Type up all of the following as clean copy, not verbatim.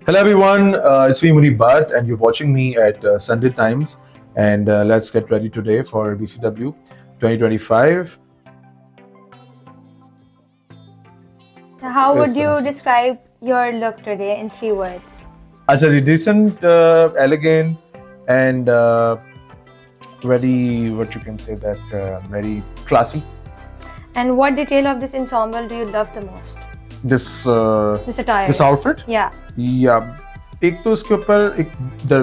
Hello everyone, it's me Munib Bhatt and you're watching me at Sunday Times, and let's get ready today for BCW 2025. How इस would you तरह से describe your look today in 3 words? अच्छा जी, decent, elegant and very, what you can say that, very classy. And what detail of this ensemble do you love the most? This This attire. this outfit, Yeah. yeah. एक तो इसके ऊपर एक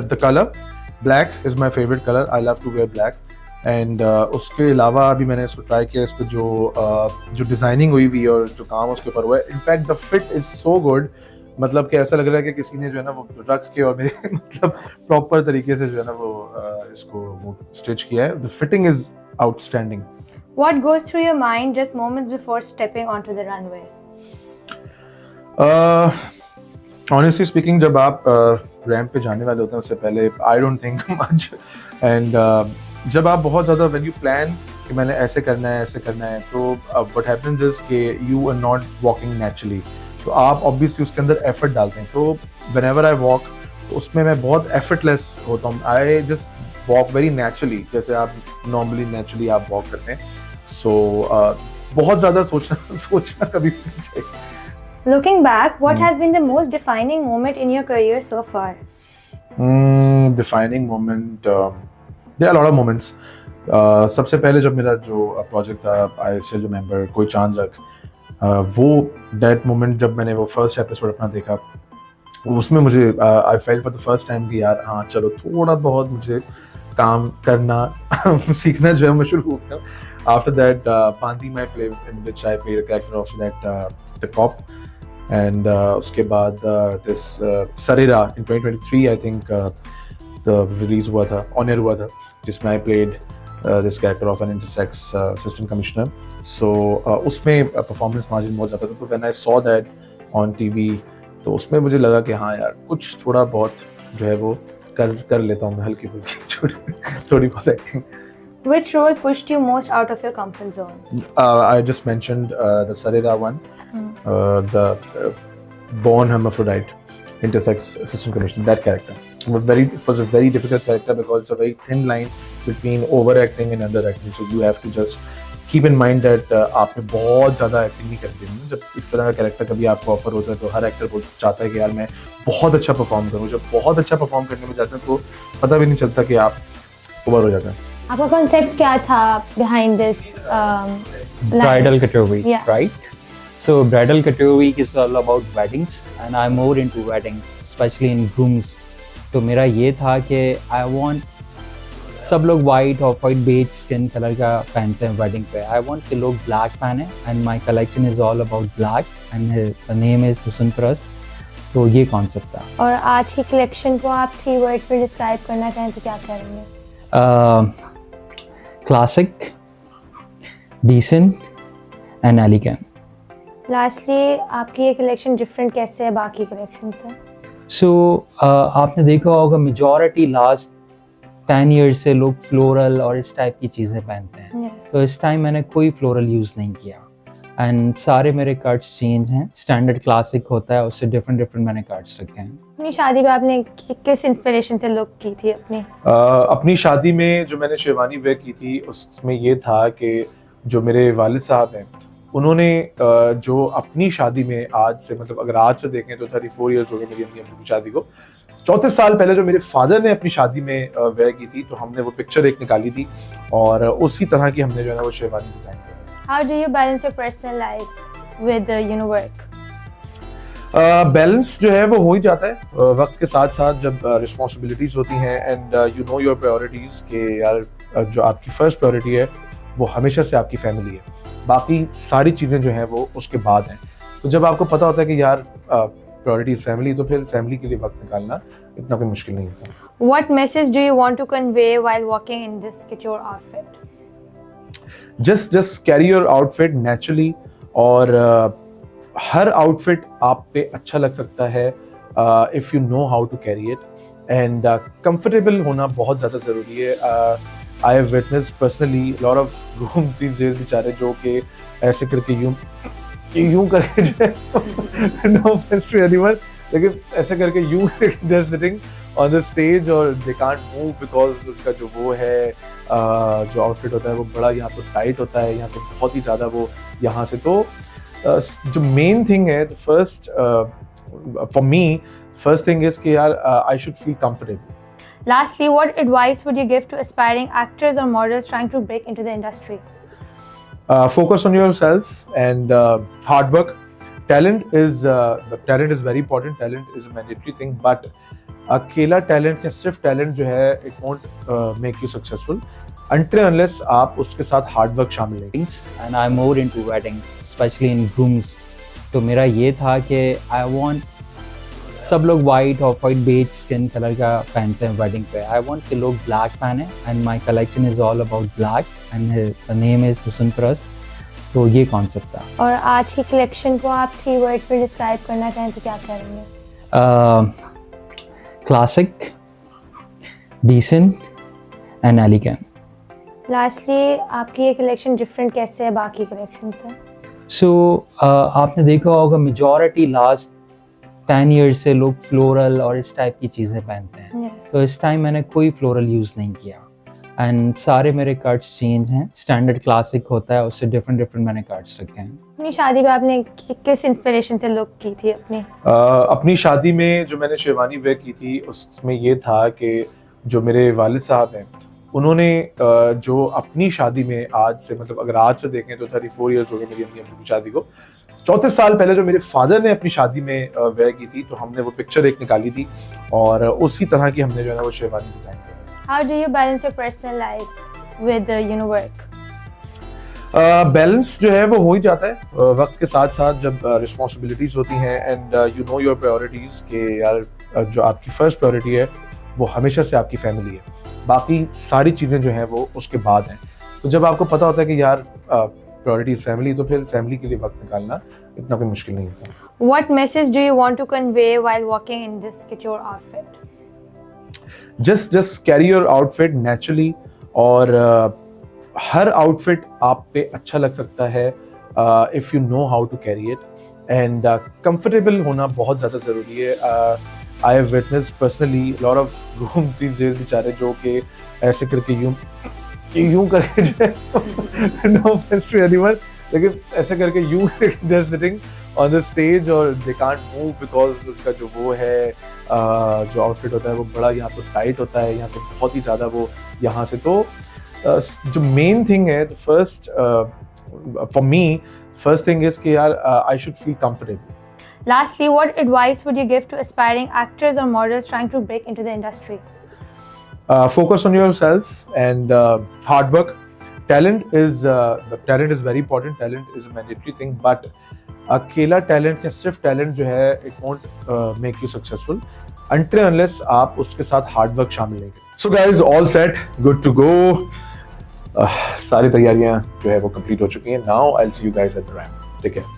the color black is my favorite color. I love to wear black. And उसके अलावा अभी मैंने इसको ट्राई किया, इस पर जो डिज़ाइनिंग हुई हुई और जो काम उसके ऊपर हुआ है, in fact the fit is so good. मतलब कि ऐसा लग रहा है कि किसी ने जो है ना वो रख के और मेरे मतलब प्रॉपर तरीके से जो है ना वो इसको वो स्टिच किया है। The fitting is outstanding. What goes through your mind just moments before stepping onto the runway? Honestly speaking, जब आप रैंप पे जाने वाले होते हैं उससे पहले I don't think much, and जब आप बहुत ज़्यादा व्हेन यू प्लान कि मैंने ऐसे करना है तो व्हाट हैपेंस इज कि you are not walking naturally, तो आप ऑब्वियसली उसके अंदर एफर्ट डालते हैं। तो व्हेनेवर आई वॉक तो उसमें मैं बहुत एफर्टलेस होता हूँ। I just walk very naturally, जैसे आप नॉर्मली नेचुरली आप वॉक करते हैं। सो बहुत ज़्यादा सोचना कभी नहीं चाहिए। Looking back, what has been the most defining moment in your career so far? Defining moment, there are a lot of moments. सबसे पहले जब मेरा जो प्रोजेक्ट था, आई स्टिल रिमेंबर, कोई चांद रख, वो दैट मोमेंट जब मैंने वो फर्स्ट एपिसोड अपना देखा, उसमें मुझे I felt for the first time कि यार हाँ चलो थोड़ा बहुत मुझे काम करना सीखना जो है मैं शुरू हो गया। आफ्टर दैट पांदी my play in which I played a character of that the cop, and उसके बाद दिस सरेरा इन 2023 आई थिंक रिलीज हुआ था, ऑन एयर हुआ था, जिसमें I played this character of an intersex assistant commissioner. So उसमें परफॉर्मेंस मार्जिन बहुत ज़्यादा था। तो when I saw that on TV, तो उसमें मुझे लगा कि हाँ यार कुछ थोड़ा बहुत जो है वो कर लेता हूँ मैं, हल्की फुल्की थोड़ी बहुत acting. Which role pushed you most out of your comfort zone? I just mentioned the Sarira one, the born hermaphrodite, intersex assistant commissioner, that character. It was a very difficult character because it's a very thin line between overacting and underacting. So you have to just keep in mind that आपने बहुत ज़्यादा acting नहीं करनी है। जब इस तरह का कैरेक्टर कभी आपको ऑफर होता है तो हर एक्टर चाहता है कि यार मैं बहुत अच्छा परफॉर्म करूँ। जब बहुत अच्छा परफॉर्म करने में जाते हैं तो पता भी नहीं चलता कि आप ओवर हो जाते हैं। आपका कॉन्सेप्ट क्या था behind this Bridal category, Yeah. right? So bridal category is all about weddings, and I'm more into weddings, especially in grooms. तो मेरा ये था कि I want सब लोग white और white beige skin color का पहनते हैं wedding पे। I want कि लोग black पहने, and my collection is all about black, and the name is हुसन परस्त। तो ये concept था। और आज की कलेक्शन को आप 3 words में डिस्क्राइब करना चाहें तो क्या करेंगे? Classic, decent, and elegant. Lastly आपकी ये कलेक्शन डिफरेंट कैसे है बाकी कलेक्शन से? सो आपने देखा होगा मेजॉरिटी लास्ट 10 ईयर्स से लोग फ्लोरल और इस टाइप की चीज़ें पहनते हैं। Yes. तो इस टाइम मैंने कोई फ्लोरल यूज़ नहीं किया, एंड सारे मेरे कट्स चेंज हैं। स्टैंडर्ड क्लासिक होता है, उससे डिफरेंट मैंने कट्स रखे हैं। अपनी शादी में आपने किस इंस्पिरेशन से लुक की थी अपनी? अपनी शादी में जो मैंने शेरवानी वेयर की थी उसमें ये था कि जो मेरे वालिद साहब हैं उन्होंने जो अपनी शादी में आज से, मतलब अगर आज से देखें तो 34 ईयर्स हो गए मेरी अम्मी अब्बू की शादी को। 34 साल पहले जो मेरे फादर ने अपनी शादी में वेयर की थी, तो हमने वो पिक्चर एक निकाली थी और उसी तरह की हमने जो है ना वो शेरवानी डिज़ाइन की। How do you balance your personal life with work? Balance जो है वो हो ही जाता है वक्त के साथ साथ, जब रिस्पॉन्सिबिलिटीज़ होती हैं and you know your priorities के यार जो आपकी फर्स्ट प्रायोरिटी है वो हमेशा से आपकी फैमिली है, बाकी सारी चीज़ें जो हैं वो उसके बाद हैं। तो जब आपको पता होता है कि यार प्रायोरिटीज़ फैमिली, तो फिर फैमिली के लिए वक्त निकालना इतना कोई मुश्किल नहीं होता। What message do you want to convey while walking in this couture outfit? just carry your outfit naturally, और हर आउटफिट आप पे अच्छा लग सकता है if you know how to carry it, and comfortable होना बहुत ज़्यादा ज़रूरी है। I have witnessed personally lot of grooms these days बेचारे जो कि ऐसे करके यूं करके जो है नो ऑफेंस टू एनीवन, लेकिन ऐसे करके you they are sitting on the stage और दे कांट मूव बिकॉज उनका जो वो है जो आउटफिट होता है वो बड़ा यहाँ पे टाइट होता है, यहाँ पे बहुत ही ज़्यादा वो यहाँ से तो जो मेन थिंग है the first for me first thing is कि यार I should feel comfortable. Lastly, what advice would you give to aspiring actors or models trying to break into the industry? Focus on yourself and hard work. Talent is very important. Talent is a mandatory thing, but अकेला talent या सिर्फ talent जो है it won't make you successful until unless आप उसके साथ hard work शामिल नहीं. weddings and I'm more into weddings, especially in grooms. तो मेरा ये था कि I want सब लोग वाइट और वाइट बेज स्किन कलर का पहनते हैं वेडिंग पे. आई वांट कि लोग ब्लैक पहने and my collection is all about black and the name is हुसन परस्त. तो ये कॉन्सेप्ट था. और आज की कलेक्शन को आप 3 वर्ड्स में डिस्क्राइब करना चाहें तो क्या करेंगे? Classic, decent and elegant. Lastly, आपकी ये कलेक्शन डिफरेंट कैसे है बाकी कलेक्शन से? सो आपने देखा होगा मेजॉरिटी लास्ट 10 years से लोग फ्लोरल और इस टाइप की चीज़ें पहनते हैं. Yes. तो इस टाइम मैंने कोई फ्लोरल यूज़ नहीं किया एंड सारे मेरे कट्स चेंज हैं. स्टैंडर्ड क्लासिक होता है, उससे डिफरेंट मैंने कट्स रखे हैं. अपनी शादी में आपने किस इंस्पिरेशन से लुक की थी अपनी? अपनी शादी में जो मैंने शेरवानी वेयर की थी उसमें ये था कि जो मेरे वालिद साहब हैं उन्होंने जो अपनी शादी में आज से मतलब अगर आज से देखें तो 34 ईयर्स हो गए मेरी अम्मी अब्बू की शादी को. 34 साल पहले जो मेरे फादर ने अपनी शादी में वेयर की थी तो हमने वो पिक्चर एक निकाली थी और उसी तरह की हमने जो है ना वो शेरवानी डिजाइन की. How do you balance your personal life with work? Balance जो है वो हो ही जाता है वक्त के साथ साथ जब रिस्पॉन्सिबिलिटीज होती हैं and you know your priorities के यार जो आपकी फर्स्ट प्रायोरिटी है वो हमेशा से आपकी फैमिली है, बाकी सारी चीज़ें जो हैं वो उसके बाद हैं. तो जब आपको पता होता है कि यार प्रायोरिटीज फैमिली तो फिर फैमिली के लिए वक्त निकालना इतना कोई मुश्किल नहीं होता. What message do you want to convey while walking in this couture outfit? Just carry your outfit naturally और हर आउटफिट आप पे अच्छा लग सकता है if you know how to carry it and comfortable होना बहुत ज़्यादा ज़रूरी है. I have witnessed personally lot of grooms these days बेचारे जो कि ऐसे करके यूं करके जो है नो ऑफेंस टू एनीवन लेकिन ऐसे करके you they are sitting on the stage और दे कांट मूव बिकॉज उनका जो वो है जो आउटफिट होता है वो बड़ा यहाँ पे टाइट होता है, यहाँ पे बहुत ही ज़्यादा वो यहाँ से तो जो मेन थिंग है the first for me first thing is कि यार I should feel comfortable. Lastly, what advice would you give to aspiring actors or models trying to break into the industry? Focus on yourself and hard work. Talent is very important. Talent is a mandatory thing, but अकेला talent या सिर्फ talent जो है it won't make you successful until unless आप उसके साथ hard work शामिल नहीं करें. So guys, all set, good to go. सारी तैयारियां जो है वो complete हो चुकी हैं. Now I'll see you guys at the ramp. Take care.